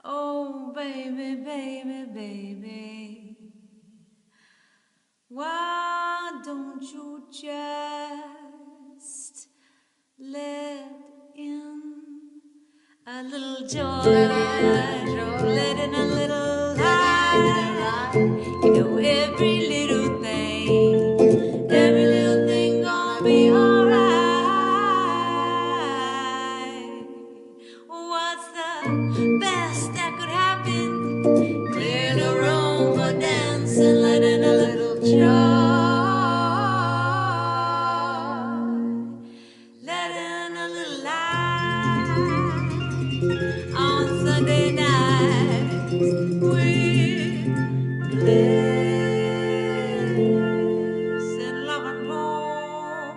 Oh, baby, baby, baby, why don't you just let in a little joy, let in a little light. You know, every little thing gonna be alright. What's the best that could happen? Clear the room for dancing, let in a little joy. Let in a little light on Sunday nights with bliss and love and more.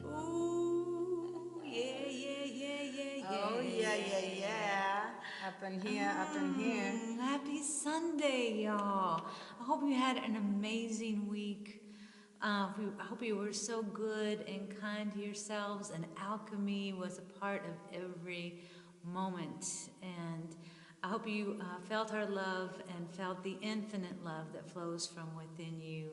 Ooh, yeah, yeah, yeah, yeah, yeah. Oh, yeah. Up in here. Happy Sunday, y'all. I hope you had an amazing week. I hope you were so good and kind to yourselves, and alchemy was a part of every moment. And I hope you felt our love and felt the infinite love that flows from within you.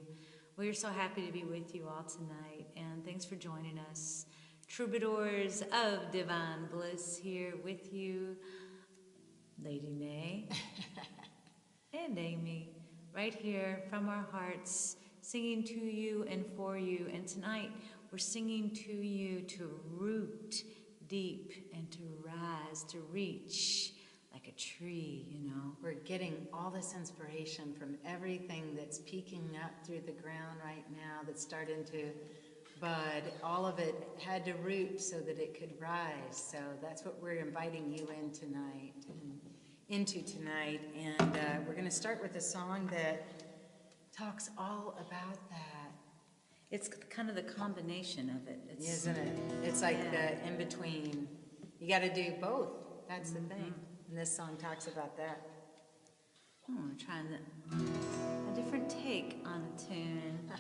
We're so happy to be with you all tonight, and thanks for joining us. Troubadours of Divine Bliss here with you, Lady Nay and Amy, right here from our hearts, singing to you and for you. And tonight, we're singing to you to root deep and to rise, to reach like a tree, you know. We're getting all this inspiration from everything that's peeking up through the ground right now, that's starting to bud. All of it had to root so that it could rise. So that's what we're inviting you in tonight, into tonight. And we're going to start with a song that talks all about that. It's kind of the combination of it. Isn't it? It's like the in-between. You got to do both. That's the thing. And this song talks about that. We're trying a different take on a tune.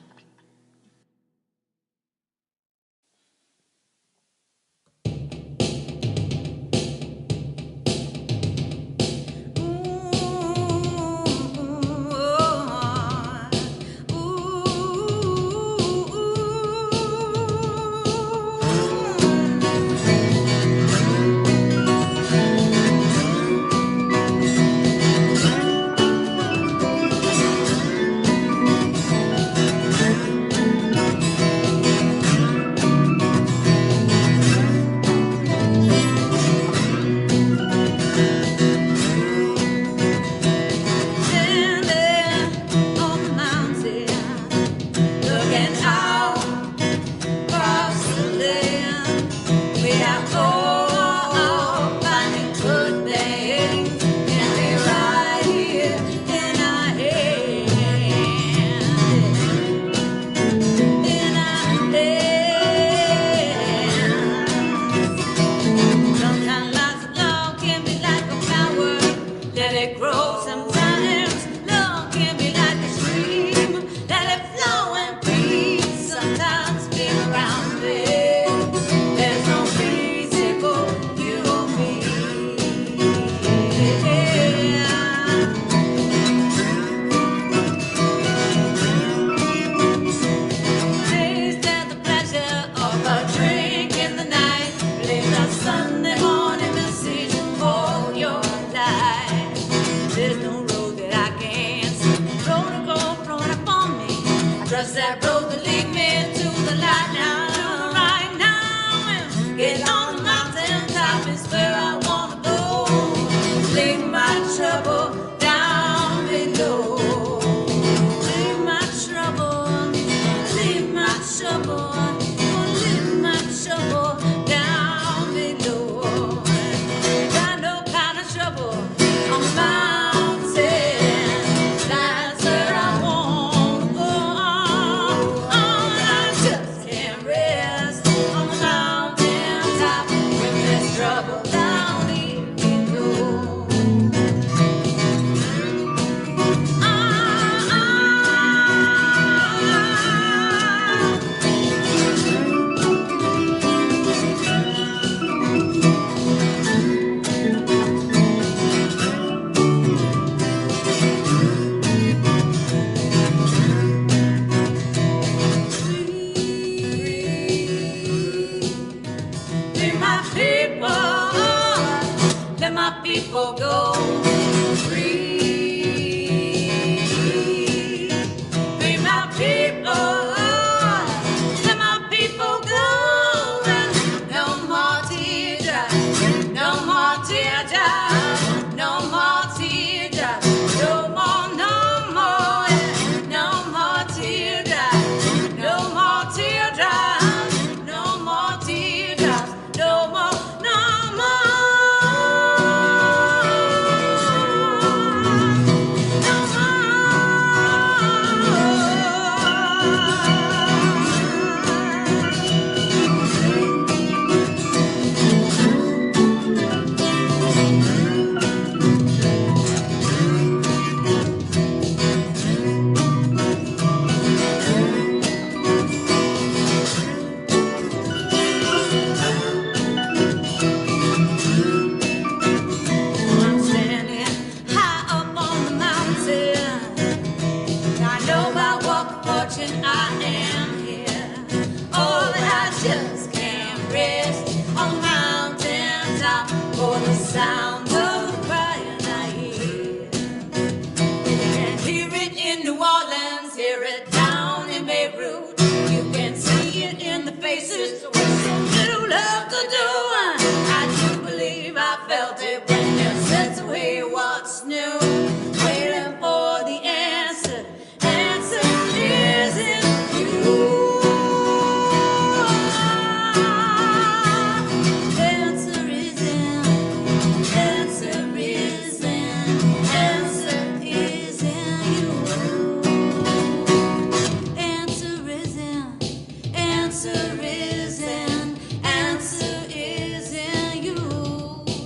answer is in, answer is in you.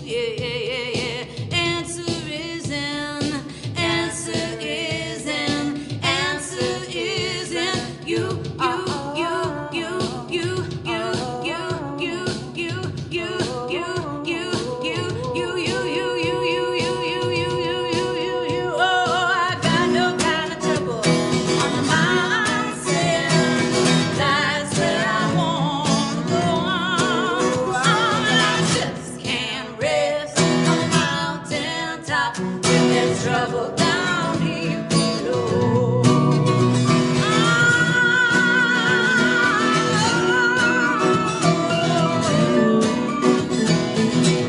Yeah, yeah, yeah, yeah. Answer is in, answer is in, answer is in you. Trouble down here below.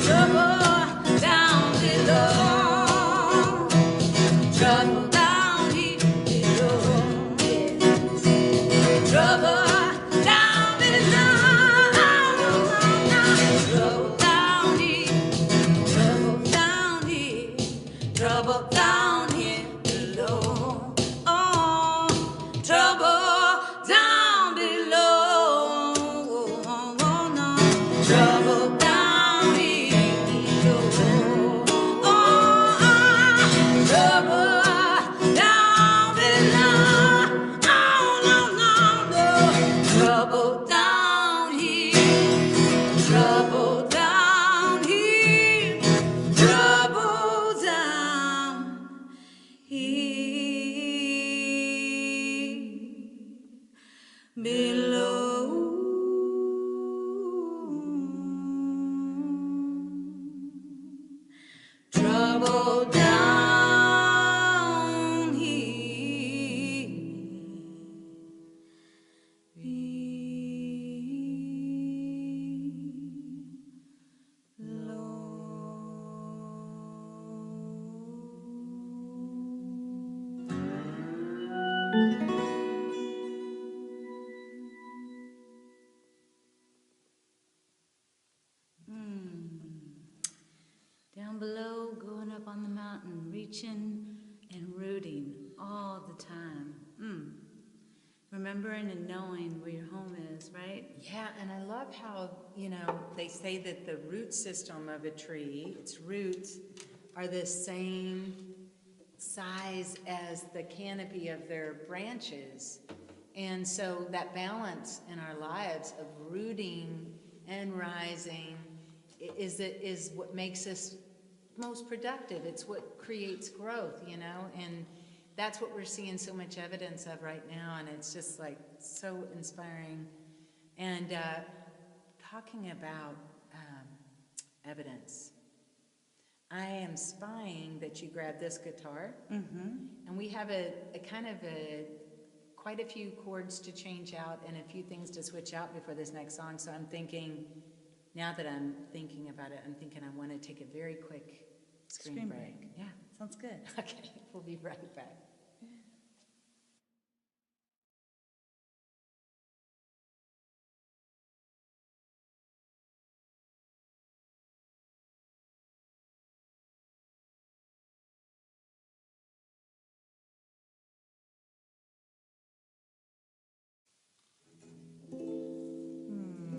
Trouble down below. Trouble down here below. Trouble down below. Trouble down here. Trouble down here. Trouble down here below. Oh, trouble down below. Oh, no. Trouble down here below. Oh, trouble down below. Oh, no, no, no. Trouble down here. Trouble down here. Trouble down here below. Trouble down here down below, going up on the mountain, reaching and rooting all the time. Remembering and knowing where your home is, right? Yeah, and I love how, you know, they say that the root system of a tree, its roots are the same size as the canopy of their branches. And so that balance in our lives of rooting and rising is what makes us most productive. It's what creates growth, you know, and that's what we're seeing so much evidence of right now, and it's just like so inspiring. And talking about evidence, I am spying that you grabbed this guitar, and we have a kind of quite a few chords to change out and a few things to switch out before this next song. So I'm thinking, now that I'm thinking about it, I'm thinking I want to take a very quick screen break. Yeah, sounds good. Okay, we'll be right back.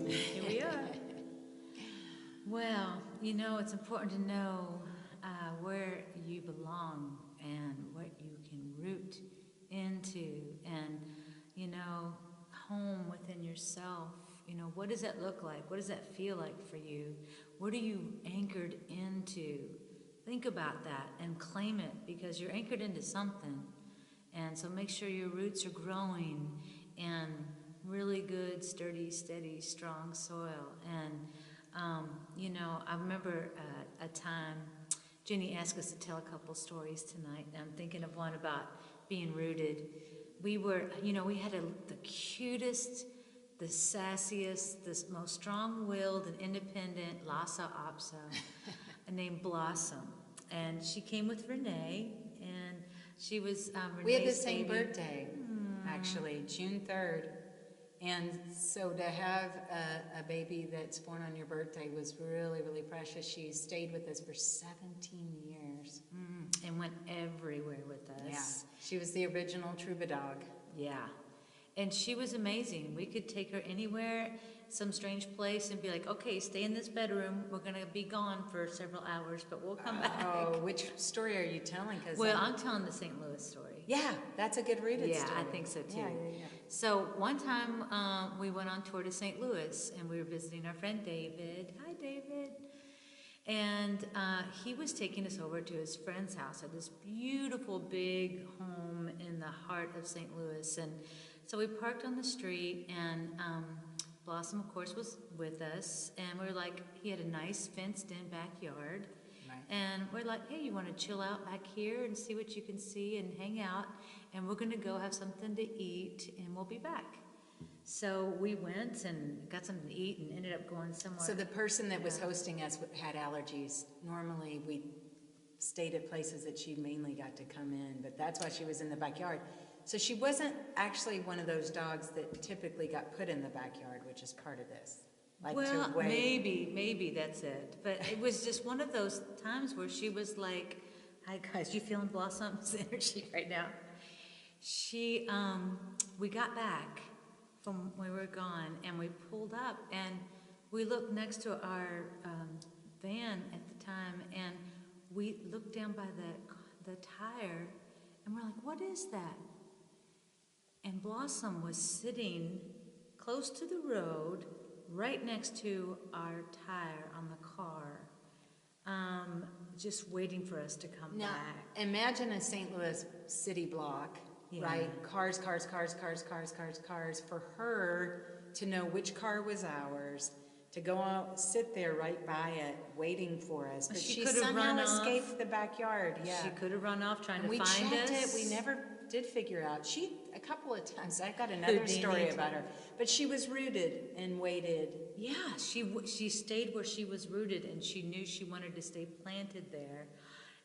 Here we are. Well, you know, it's important to know where you belong and what you can root into, and, you know, home within yourself. You know, what does that look like? What does that feel like for you? What are you anchored into? Think about that and claim it, because you're anchored into something. And so make sure your roots are growing in really good, sturdy, steady, strong soil. And, you know, I remember a time, Jenny asked us to tell a couple stories tonight. And I'm thinking of one about being rooted. We were, you know, we had the cutest, the sassiest, the most strong-willed and independent Lhasa Apso named Blossom. And she came with Renee, and she was Renee's We had the same baby. birthday, actually, June 3rd. And so to have a baby that's born on your birthday was really, really precious. She stayed with us for 17 years. And went everywhere with us. Yeah, she was the original Troubadour. Yeah. And she was amazing. We could take her anywhere, some strange place, and be like, okay, stay in this bedroom. We're going to be gone for several hours, but we'll come back. Oh, which story are you telling? Well, I'm telling the St. Louis story. Yeah, that's a good rooted story. Yeah, I think so too. Yeah. So one time we went on tour to St. Louis, and we were visiting our friend David. Hi, David. And he was taking us over to his friend's house at this beautiful big home in the heart of St. Louis. And so we parked on the street, and Blossom, of course, was with us. And we were like, he had a nice fenced-in backyard. Right. And we're like, hey, you want to chill out back here and see what you can see and hang out? And we're going to go have something to eat, and we'll be back. So we went and got something to eat and ended up going somewhere. So the person that was hosting us had allergies. Normally we stayed at places that she mainly got to come in, but that's why she was in the backyard. So she wasn't actually one of those dogs that typically got put in the backyard, which is part of this. Like well, to wait. maybe that's it. But it was just one of those times where she was like, hi guys, you feeling Blossom's energy right now? We got back from when we were gone, and we pulled up, and we looked next to our van at the time, and we looked down by the tire, and we're like, what is that? And Blossom was sitting close to the road, right next to our tire on the car, just waiting for us to come Now, back. imagine a St. Louis city block, Yeah. right? Cars. For her to know which car was ours, to go out, sit there right by it, waiting for us. But She she could have somehow run off. escaped the backyard. Yeah. She could have run off trying And to we find checked us. it. We never did figure out. A couple of times, I got another Houdini. story about her. But she was rooted and waited. Yeah, she stayed where she was rooted, and she knew she wanted to stay planted there.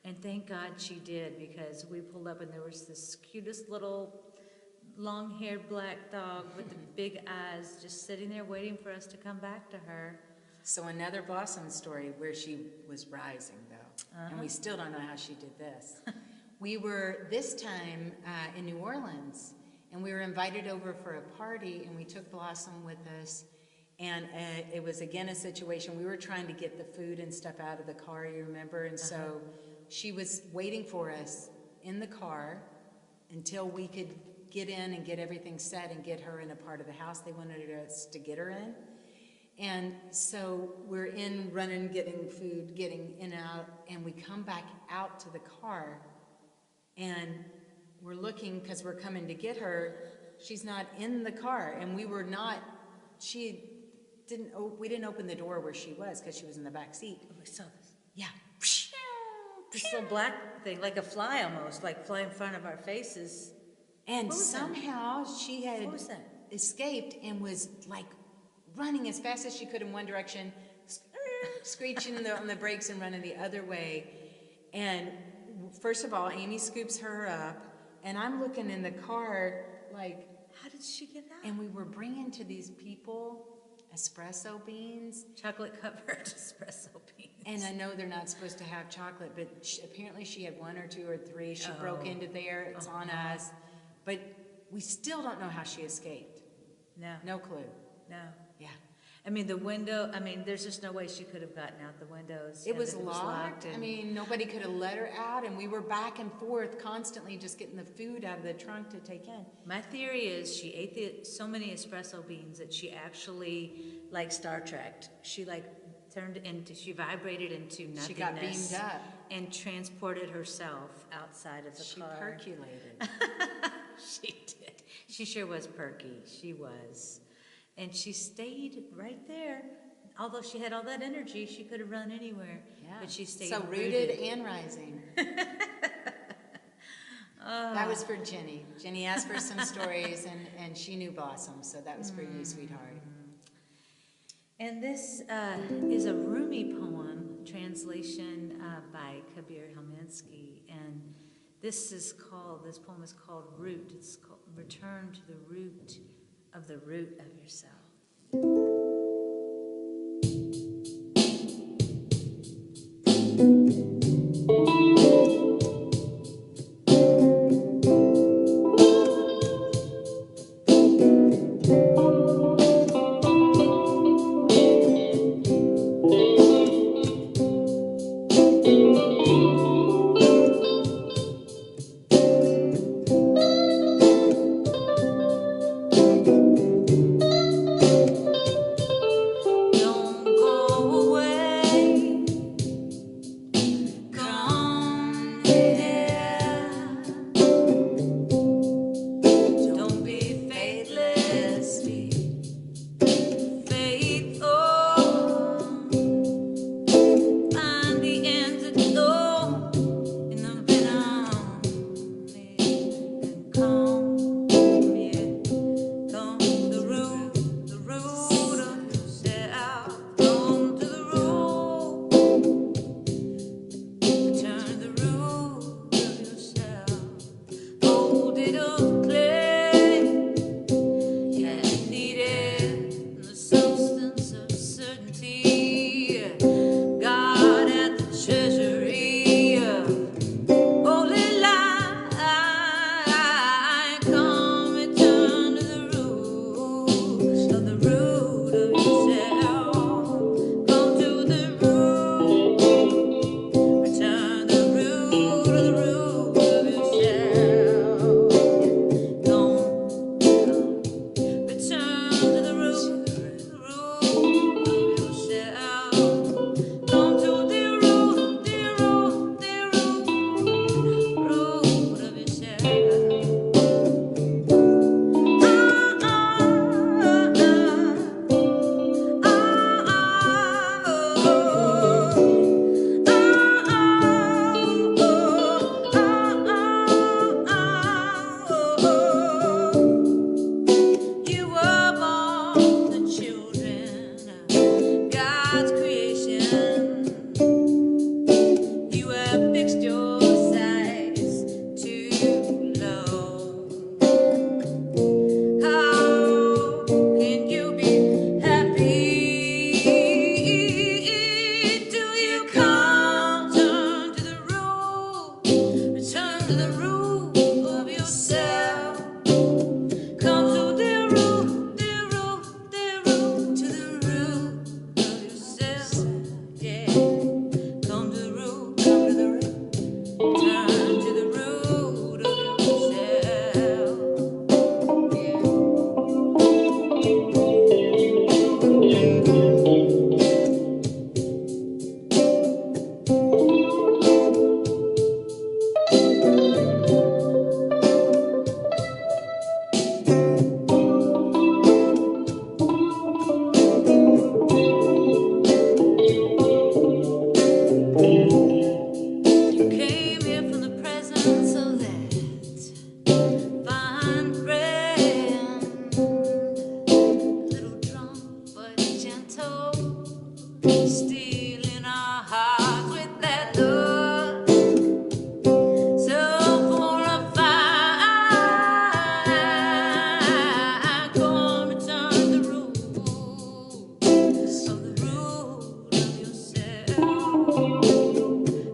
And thank God she did, because we pulled up and there was this cutest little long-haired black dog with the big eyes just sitting there waiting for us to come back to her. So another Blossom story where she was rising, though. And we still don't know how she did this. We were this time in New Orleans, and we were invited over for a party, and we took Blossom with us. And it was, again, a situation. We were trying to get the food and stuff out of the car, you remember? And so she was waiting for us in the car until we could get in and get everything set and get her in a part of the house they wanted us to get her in. And so we're in, running, getting food, getting in and out, and we come back out to the car, and we're looking, because we're coming to get her. She's not in the car, and we were not, we didn't open the door where she was, because she was in the back seat. Oh, I saw this. Yeah. This little black thing, like a fly almost, like fly in front of our faces. And What was that? somehow she had What was that? escaped and was like running as fast as she could in one direction, screeching on the brakes and running the other way. And first of all, Amy scoops her up, and I'm looking in the car like, How did she get out? and we were bringing to these people espresso beans. Chocolate covered espresso beans. And I know they're not supposed to have chocolate, but apparently she had 1 or 2 or 3. She broke into there. It's on us. But we still don't know how she escaped. No. No clue. No. Yeah. I mean, the window, there's just no way she could have gotten out the windows. It was and locked. and- I mean, nobody could have let her out, and we were back and forth constantly just getting the food out of the trunk to take in. My theory is she ate so many espresso beans that she actually, like Star Trek, she she vibrated into nothingness. She got beamed up. And transported herself outside of the She car. percolated. She did. She sure was perky. She was. And she stayed right there. Although she had all that energy, she could have run anywhere. Yeah. But she stayed so rooted and rising. That was for Jenny. Jenny asked for some stories, and she knew Blossom, so that was for you, sweetheart. And this is a Rumi poem, translation by Kabir Helminski. And this poem is called Root. It's called Return to the Root of Yourself. stealing our hearts with that love. So for a fire, come return the root of yourself.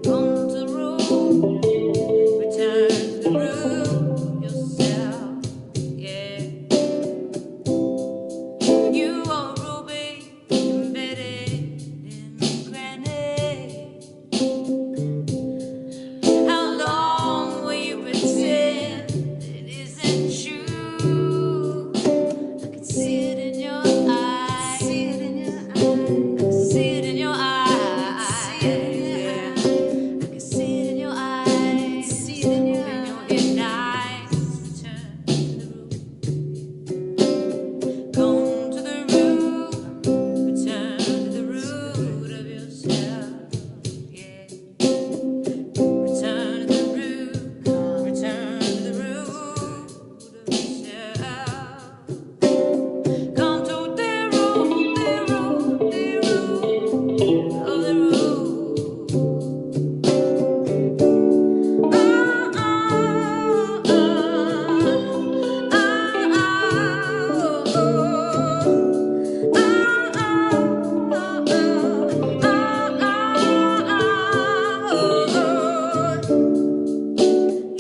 Come to the root, return to the root of yourself. Yeah. You are ruby embedded in granite. How long will you pretend it isn't true? I can see it in your eyes. See it in your eyes. I can see it in your eyes. Yeah. I can see it in your eyes. See it in your eyes. Open your eyes. Return to the root. Come to the root. Return to the root of yourself. Yeah. Return to the root. Return to the root of yourself. Come to the root, the root, the root of the root.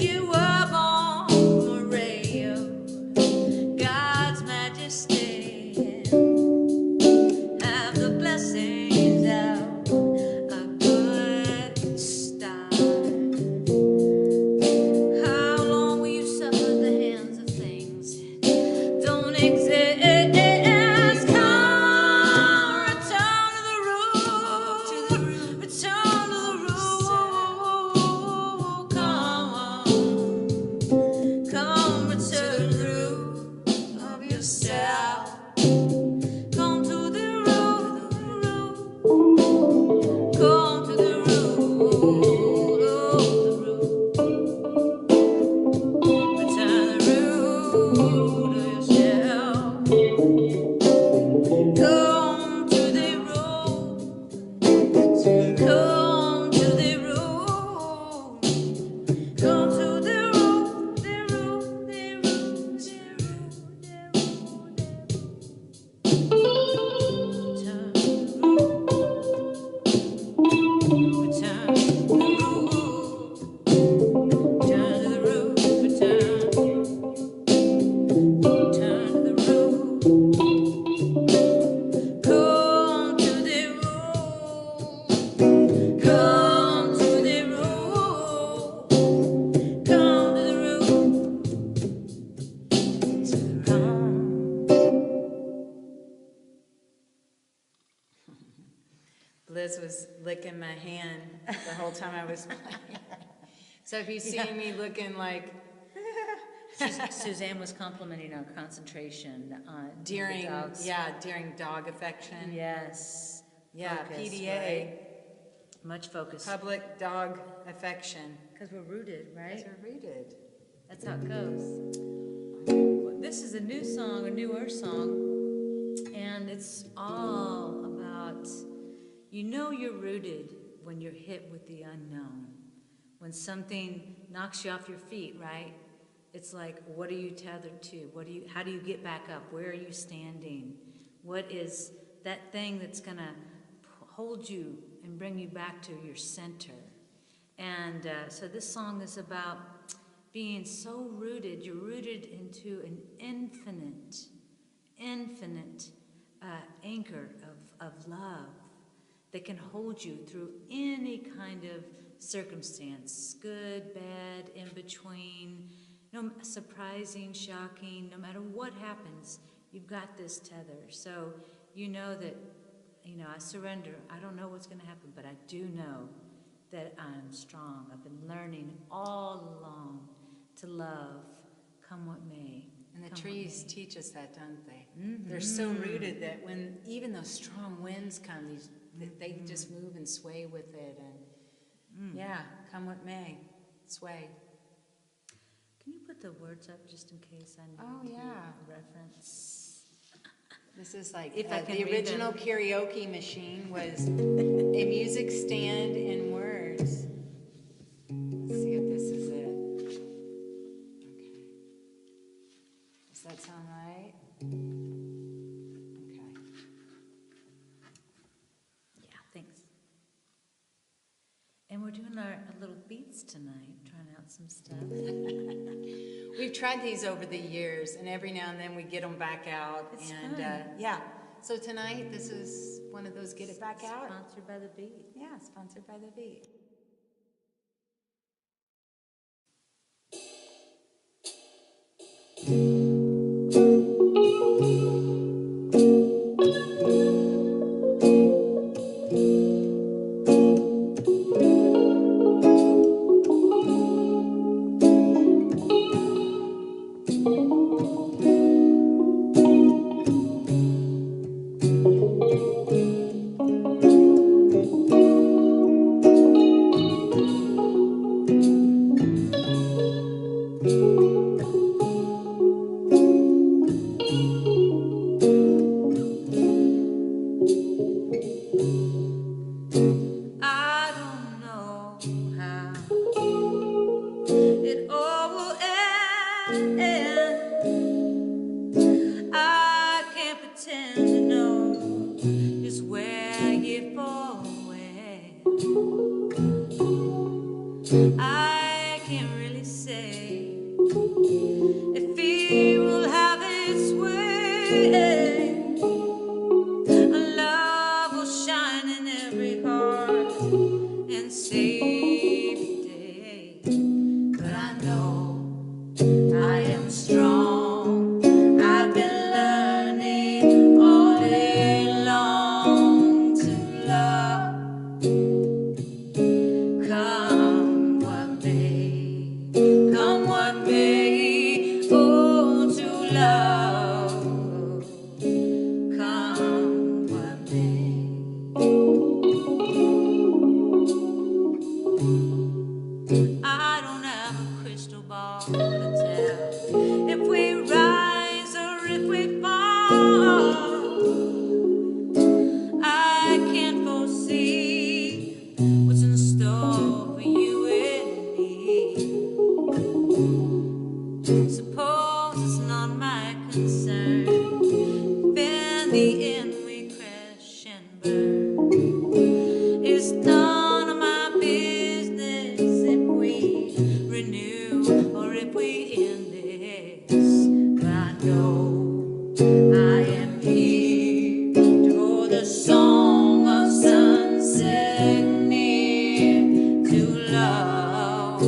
You were born from a ray of God's majesty. Have the blessings of a good start. How long will you suffer the hands of things that don't exist? Come, return to the root. Return to the root. Come, return to the root of yourself. Come to the root. Come to the root of the root. Return the root of yourself. Come to the root. Come to the root. Come to the root. The root. The root. The root. The root. Return to the root. Return to the root. Return to the root. Return. Return to the root. Come to the root. Come to the root. Come to the root. Come. Liz was licking my hand the whole time I was playing. So if you see me looking like Suzanne was complimenting our concentration during, the dogs. during dog affection. Yes. Yeah, Focus, PDA, right? Much focus. public dog affection. Because we're rooted, right? Those are rooted. That's how it goes. This is a new song, a newer song, and it's all about, you know you're rooted when you're hit with the unknown. When something knocks you off your feet, right? It's like, what are you tethered to? How do you get back up? Where are you standing? What is that thing that's gonna hold you and bring you back to your center? And so this song is about being so rooted. You're rooted into an infinite anchor of love that can hold you through any kind of circumstance, good, bad, in between, no surprising, shocking, no matter what happens, you've got this tether. So you know that, I surrender. I don't know what's going to happen, but I do know that I'm strong. I've been learning all along to love, come what may. And the come trees what may. teach us that, don't they? Mm-hmm. They're so rooted that when even those strong winds come, they just move and sway with it. And come what may, sway. Can you put the words up just in case I need Oh, to yeah. reference? This is like If I can the read original them. karaoke machine was a music stand and words. Let's see if this is it. Okay. Does that sound right? Okay. Yeah, thanks. And we're doing our little beats tonight, trying out some stuff. We've tried these over the years, and every now and then we get them back out. It's and fun. Yeah. So tonight, this is one of those get it back out. Sponsored by the beat. Yeah, sponsored by the beat. I don't know how it all will end. I can't pretend to know just where you fall away. I can't really say if fear will have its way. Love will shine in every heart and save the day. But I know I am strong. I've been learning all day long to love. Come what may, come what may, oh, to love. Come what may. I don't have a crystal ball to tell if we rise or if we fall. I can't foresee what's in store for you and me. Suppose it's not my concern if in the end we crash and burn. It's none of my business if we renew or if we end this. But I know I am here to hold the song of sunset near to love.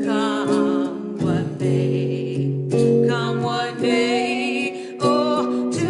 Come what may, oh, to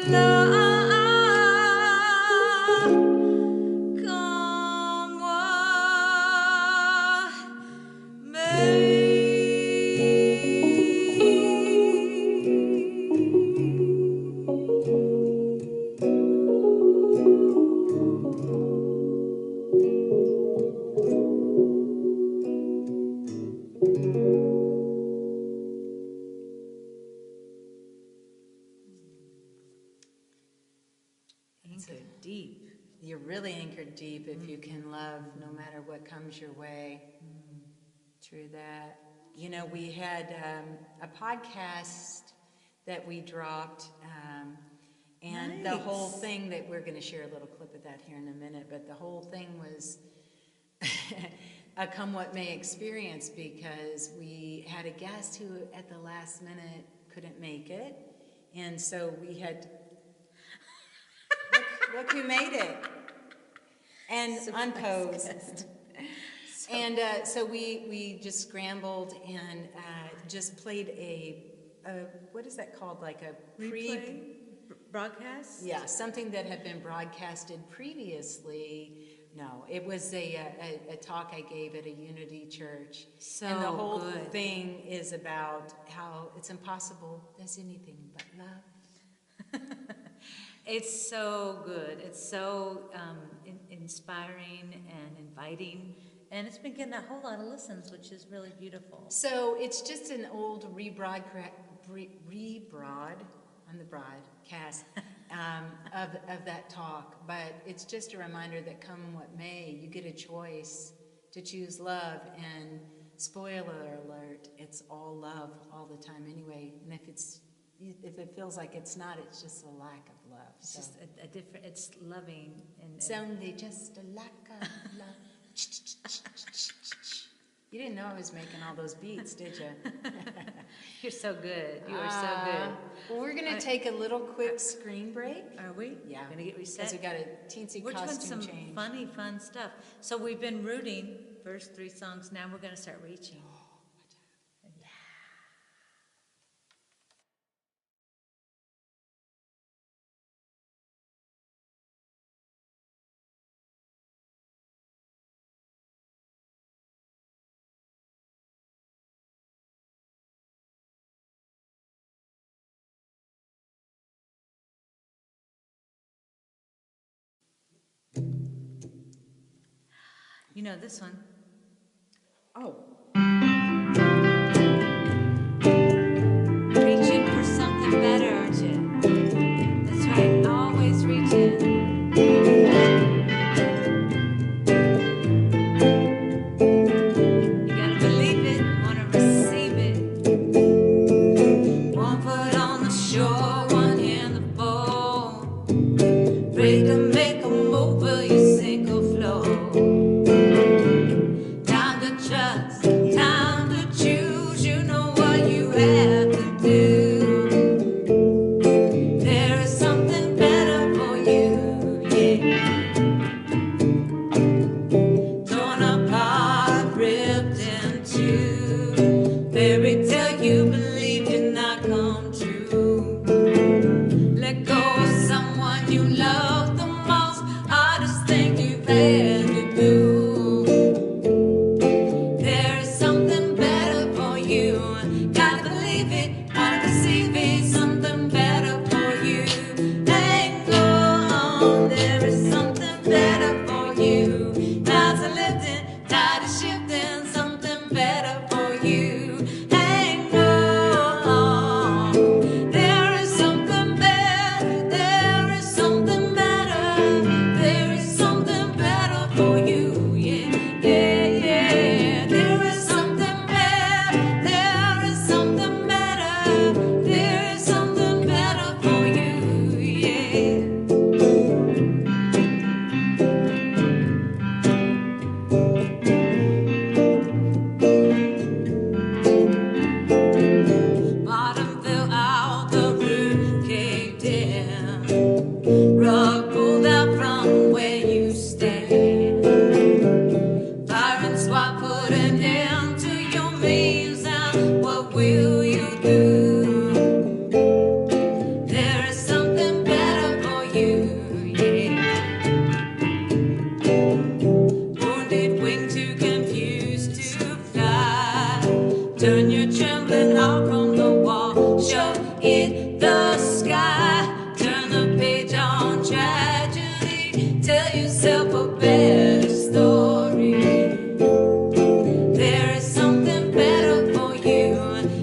come what may. Anchored deep. You're really anchored deep if you can love no matter what comes your way. True that. You know, we had a podcast that we dropped, and the whole thing that we're going to share a little clip of that here in a minute, but the whole thing was a come what may experience, because we had a guest who at the last minute couldn't make it, and so we had look who made it and unposed. And so we just scrambled and just played a what is that called, like a Broadcast? Yeah, something that had been broadcasted previously. No, it was a talk I gave at a Unity church. And the whole thing is about how it's impossible as anything but love. It's so good. It's so inspiring and inviting. And it's been getting a whole lot of listens, which is really beautiful. So it's just an old rebroadcast of that talk. But it's just a reminder that come what may, you get a choice to choose love. And spoiler alert, it's all love all the time anyway. And if it feels like it's not, it's just a lack of love. It's just a different, it's loving. It's only just a lack of love. You didn't know I was making all those beats, did you? You're so good. You are so good. Well, we're going to take a little quick screen break. Are we? Yeah. Going to get reset? Because we got a teensy We're doing costume some change. funny, fun stuff. So we've been rooting, first 3 songs. Now we're going to start reaching. You know this one. Oh. Reaching for something better, aren't you? That's right, always reaching. You gotta believe it, wanna receive it. One foot on the shore, one in the bowl. Ready to make a move, will you sink or float? Trust, time to choose, you know what you have to do. There is something better for you, yeah. Torn apart, ripped in two. Fairy tale you believe did not come true. hit the sky. Turn the page on tragedy. Tell yourself a better story. There is something better for you.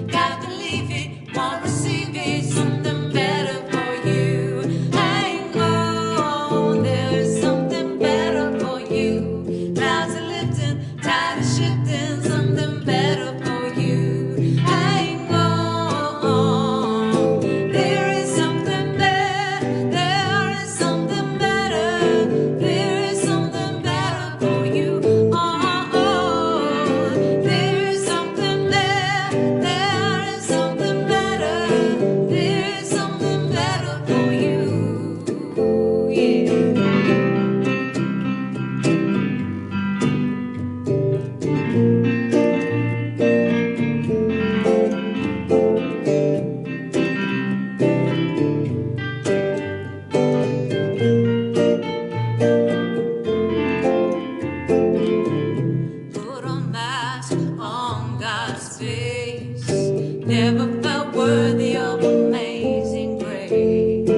Gotta believe it, won't receive it. Something better for you. Hang on, there is something better for you. Clouds are lifting, tide is shifting. Something better for you. Hang on, there is something better. There is something better. There is something better for you. There is something better. There is something better. There is something better for you. Yeah. Put a mask on God's face. Never felt worthy of amazing grace.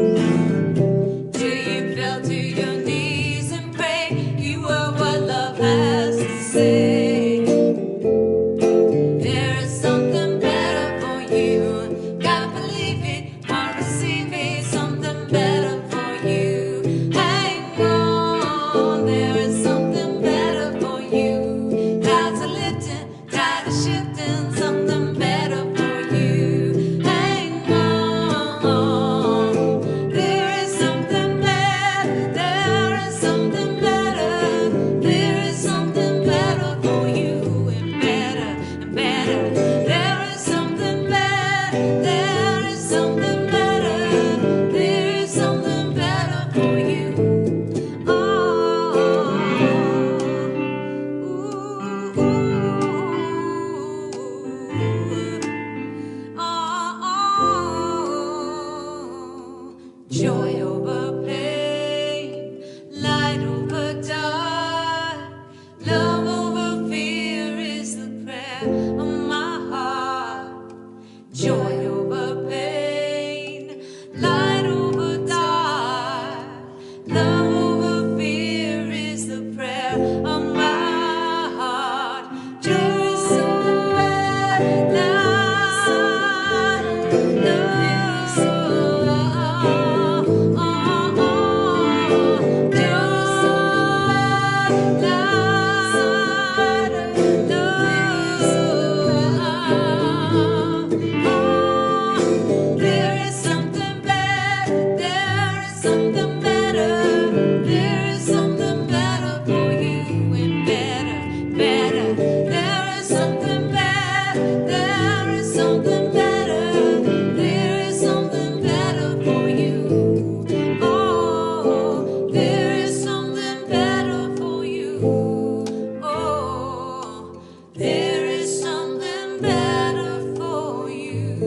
Till you fell to your knees and prayed. You were what love has to say. There is something better for you. Gotta believe it, won't receive it. Something better for you. Hang on, there is something better for you. Clouds are lifting, tide is shifting. Something better for you. Hang on, there is something better. There is something better. There is something better for you, and better and better. There is something better. There is something better. There is something better for you. Oh, joy over pain, light over dark, love over fear is the prayer of my heart. Joy over pain, light over dark, love over fear is the prayer of my heart. Joy is something better, light, love. There is something better. There is something better. There is something better for you, and better, better. There is something better. There is something better. There is something better for you. Oh, there is something better for you. Oh, there is something better for you.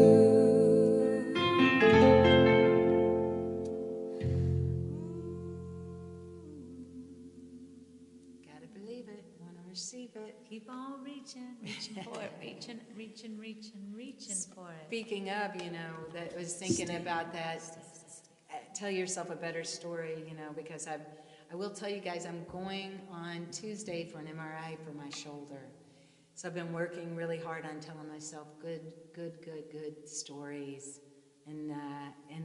Gotta believe it, wanna receive it. Keep on reaching, reaching for it, reaching, reaching, reaching, reaching for it. Speaking of, that was thinking about that. Tell yourself a better story, because I will tell you guys, I'm going on Tuesday for an MRI for my shoulder. So I've been working really hard on telling myself good stories. And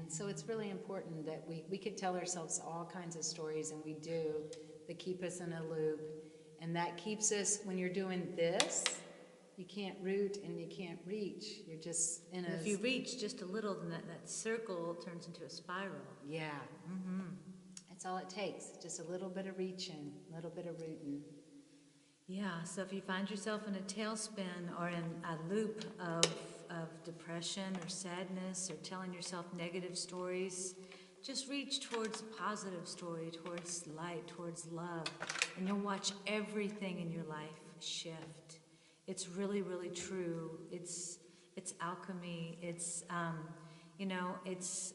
so it's really important that we could tell ourselves all kinds of stories, and we do, that keep us in a loop. And that keeps us, when you're doing this, you can't root and you can't reach. You're just in a... If you reach just a little, then that circle turns into a spiral. Yeah. That's all it takes. Just a little bit of reaching, a little bit of rooting. Yeah, so if you find yourself in a tailspin or in a loop of depression or sadness or telling yourself negative stories, just reach towards a positive story, towards light, towards love, and you'll watch everything in your life shift. It's really, really true. It's alchemy. It's it's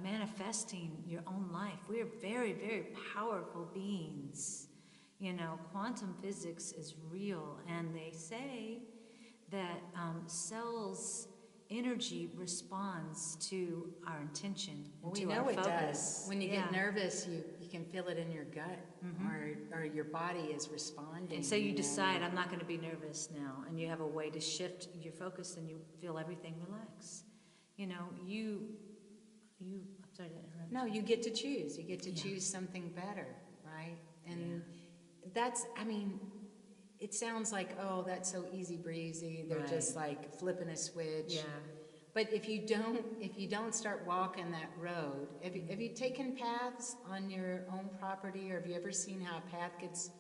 manifesting your own life. We are very, very powerful beings. Quantum physics is real, and they say that cells energy responds to our intention, Well, to we know our it focus. does. When you Yeah. get nervous, you can feel it in your gut, or your body is responding. And so you know. decide, I'm not going to be nervous now, and you have a way to shift your focus, and you feel everything relax. You know, I'm sorry to interrupt. No, you get to choose. You get to Yeah. choose something better, right? And that's, I mean, it sounds like, oh, that's so easy breezy. They're just like flipping a switch. Yeah. But if you don't start walking that road, have you taken paths on your own property, or have you ever seen how a path gets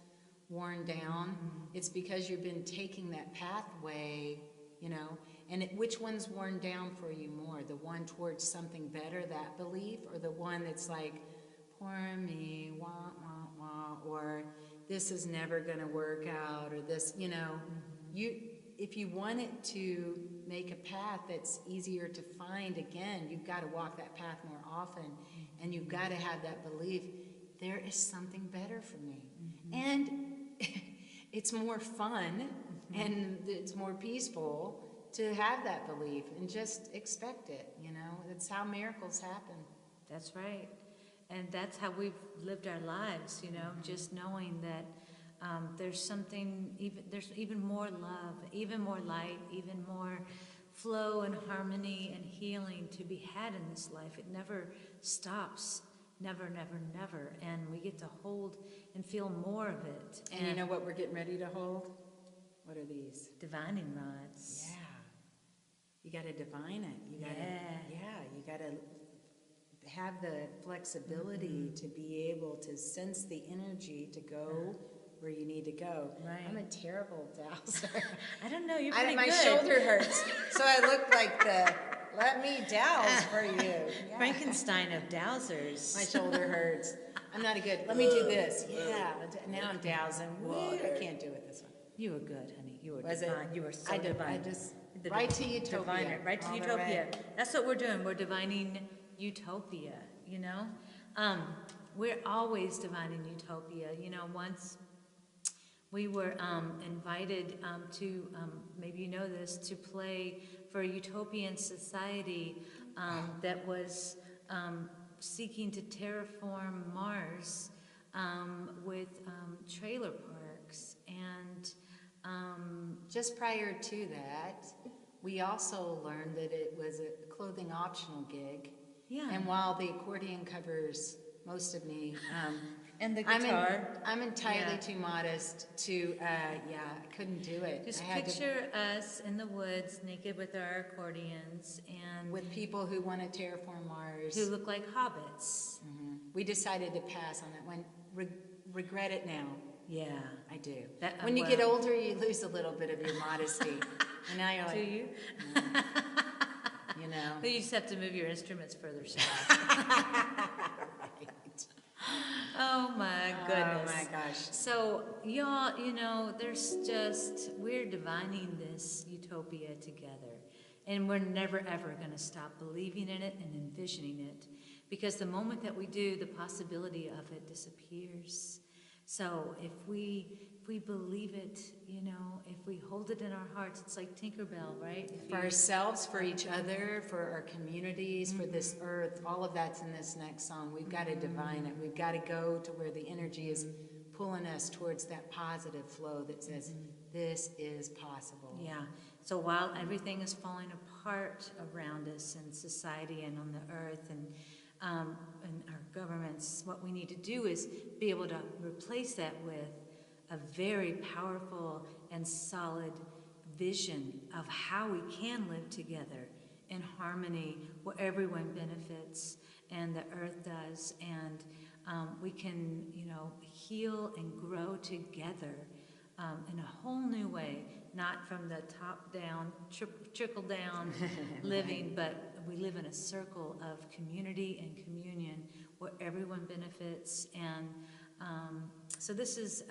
worn down? It's because you've been taking that pathway, you know, and which one's worn down for you more? The one towards something better, that belief, or the one that's like, poor me, wah, wah, wah, or this is never going to work out, or this, you know, if you want it to make a path that's easier to find again, you've got to walk that path more often, and you've got to have that belief, there is something better for me. And it's more fun, and it's more peaceful to have that belief, and just expect it, you know. That's how miracles happen. That's right. And that's how we've lived our lives, you know, just knowing that there's something, there's even more love, even more light, even more flow and harmony and healing to be had in this life. It never stops, never, never, never. And we get to hold and feel more of it. And you know what we're getting ready to hold? What are these? Divining rods. Yeah. You got to divine it. You got to, you got to have the flexibility to be able to sense the energy to go where you need to go. Right. I'm a terrible dowser. I don't know, you're pretty My good. shoulder hurts, so I look like the, let me douse for you. Yeah. Frankenstein of dowsers. My shoulder hurts. I'm not a good, let me do this. Yeah, now I'm dowsing. I can't do it this one. You were good, honey. You were Was divine. it? You were so I divine. just, The right to Utopia. Diviner, right to all the Utopia. way. That's what we're doing. We're divining Utopia, you know? We're always divining Utopia. You know, once we were invited to, maybe you know this, to play for a utopian society that was seeking to terraform Mars with trailer parks. And Just prior to that, we also learned that it was a clothing optional gig. yeah, And while the accordion covers most of me, and the guitar. I'm entirely Yeah. too modest to, I couldn't do it. Just I had to- picture us in the woods, naked with our accordions, and with people who want to terraform Mars. who look like hobbits. We decided to pass on that one. Regret it now. Yeah. I do. That- when you well- get older, you lose a little bit of your modesty. And now you're Do like, you? you know. But you just have to move your instruments further south. Right. Oh my goodness. Oh my gosh. So y'all, you know, we're divining this utopia together. And we're never ever going to stop believing in it and envisioning it. Because the moment that we do, the possibility of it disappears. So if we believe it, you know, if we hold it in our hearts, it's like Tinkerbell, right? For ourselves, for each other, for our communities, for this earth, all of that's in this next song. We've got to divine it. We've got to go to where the energy is pulling us towards that positive flow that says, this is possible. Yeah. So while everything is falling apart around us in society and on the earth and our governments, what we need to do is be able to replace that with a very powerful and solid vision of how we can live together in harmony where everyone benefits and the earth does, and we can, you know, heal and grow together in a whole new way, not from the top down, trickle down living, but we live in a circle of community and communion where everyone benefits. And so this is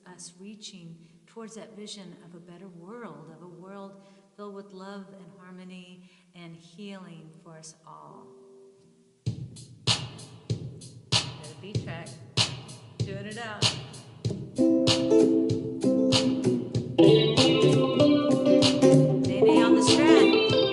us reaching towards that vision of a better world, of a world filled with love and harmony and healing for us all. Got a beat track, doing it out. Renee on the Strat.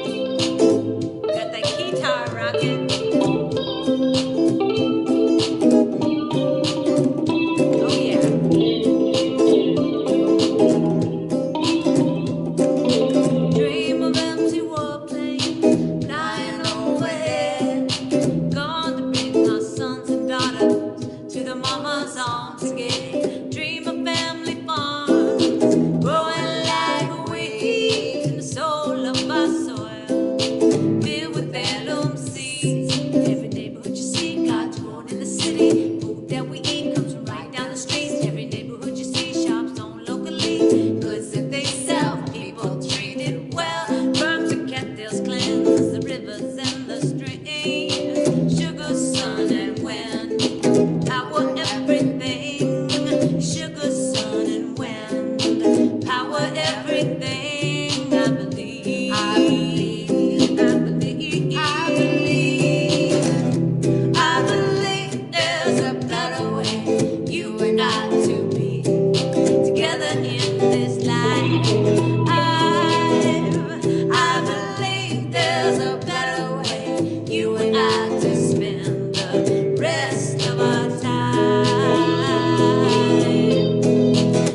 you and I to spend the rest of our time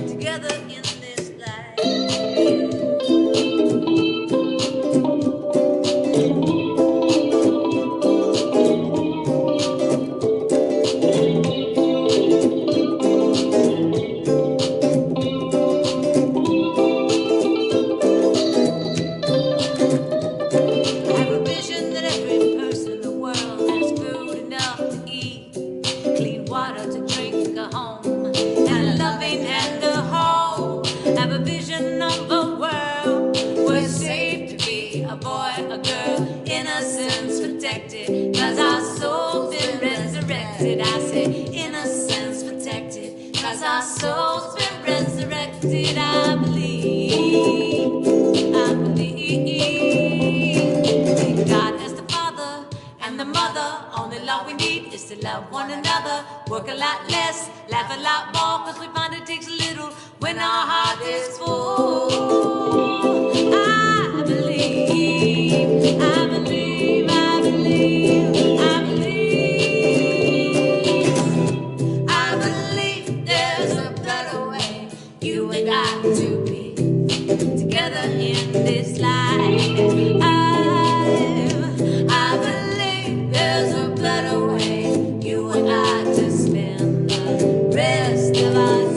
together in this life. Our soul's been resurrected, I believe God is the Father and the Mother. Only love we need is to love one another. Work a lot less, laugh a lot more, cause we find it takes a little when our heart is full. I believe, I believe, I believe, I believe, I believe there's a better way. You and I to be together in this life. I believe there's a better way. You and I to spend the rest of our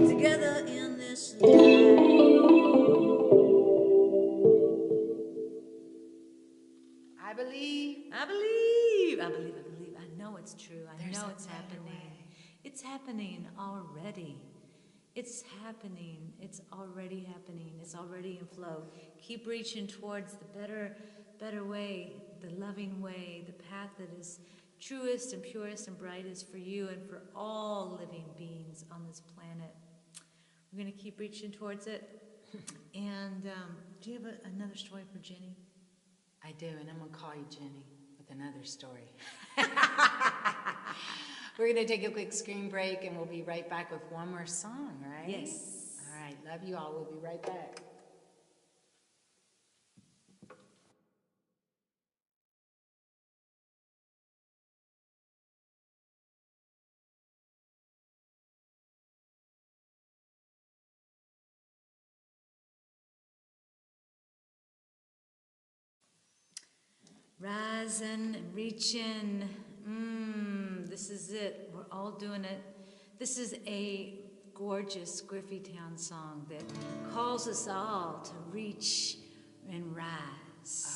together happening. It's happening already. It's happening. It's already happening. It's already in flow. Keep reaching towards the better way, the loving way, the path that is truest and purest and brightest for you and for all living beings on this planet. We're going to keep reaching towards it. And do you have another story for Jenny? I do, and I'm going to call you Jenny with another story. We're going to take a quick screen break, and we'll be right back with one more song, right? Yes. All right, love you all. We'll be right back. Rising and reaching. This is it. We're all doing it. This is a gorgeous Griffeytown song that calls us all to reach and rise.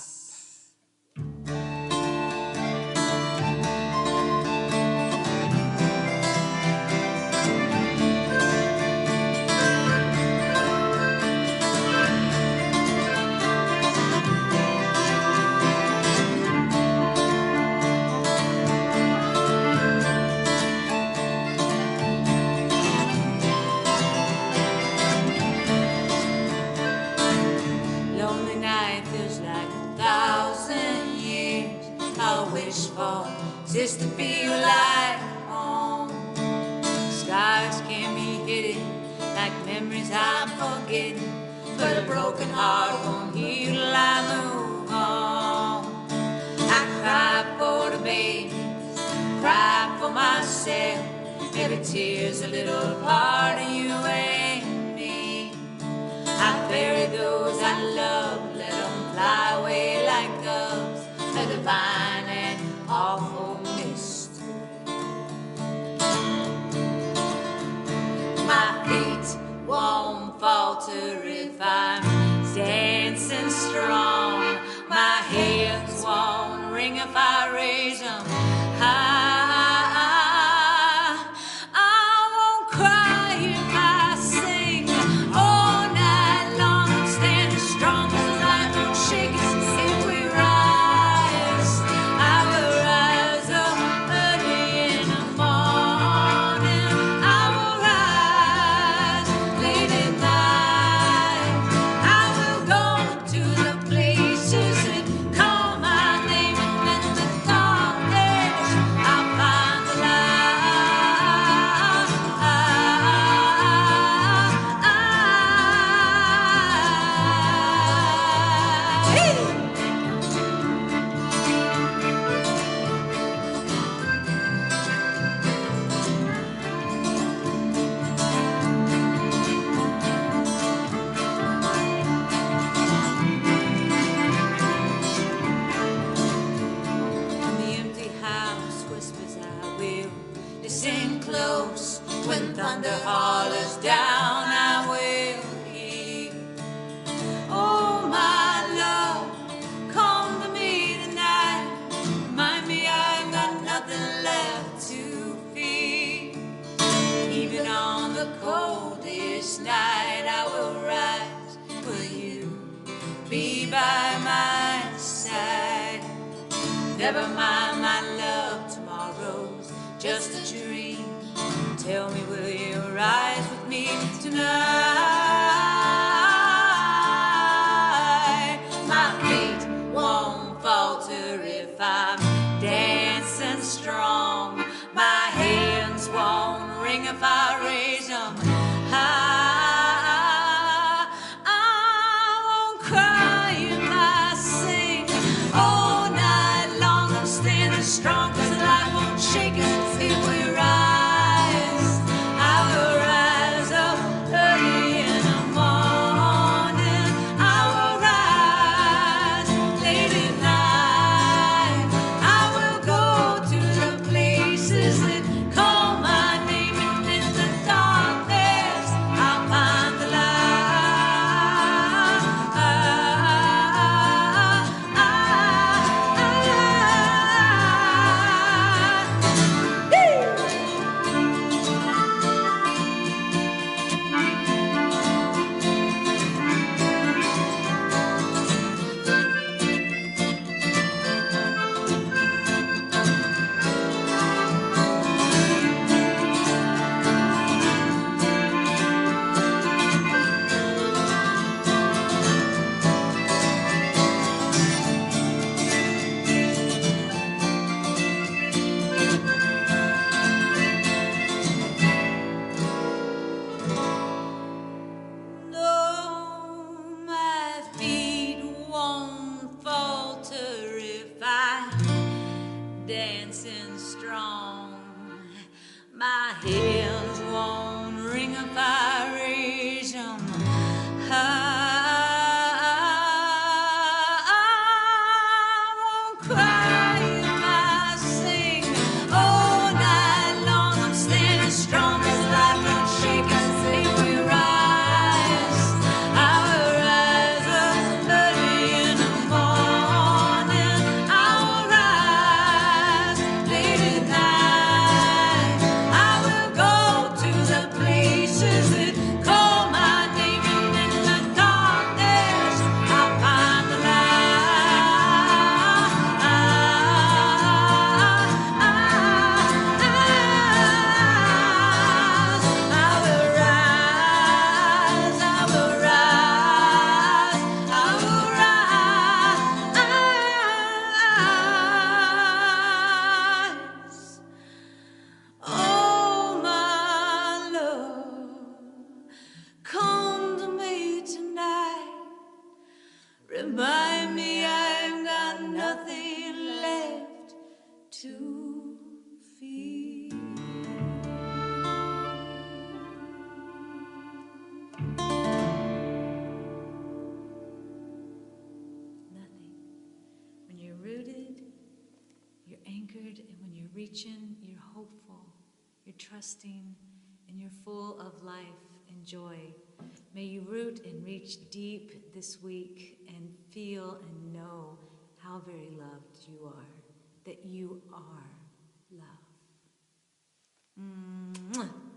Just to feel like home. Scars can be hidden like memories I'm forgetting, but a broken heart won't heal till I move on. I cry for the babies, cry for myself. Every tear's a little part of you and me. I bury those I love, let them fly away like doves. A divine and awful mystery. My feet won't falter if I'm dancing strong. My hands won't ring if I raise them high. I won't cry if I sing all night long. Standing strong 'cause life won't shake us if we rise. I will rise up early in the morning. I will rise late at night. I will go to the places that call my name, and in the darkness I'll find the light. And the empty house whispers, I will listen close. When thunder hollers down, I will hear. Oh, my love, come to me tonight. Remind me I've got nothing left to fear. Even on the coldest night, I will rise. Will you be by my side? Never mind, my love, tomorrow's just a dream. Tell me, will you rise with me tonight? My feet won't falter if I'm dancing strong. My hands won't ring if I raise them high. I won't cry if I sing all night long. I'm standing strong 'cause life won't shake us if we rise. I will rise up early Remind me I've got nothing left to fear. Nothing. When you're rooted, you're anchored, and when you're reaching, you're hopeful, you're trusting, and you're full of life and joy. May you root and reach deep this week and feel and know how very loved you are, that you are love. Mwah.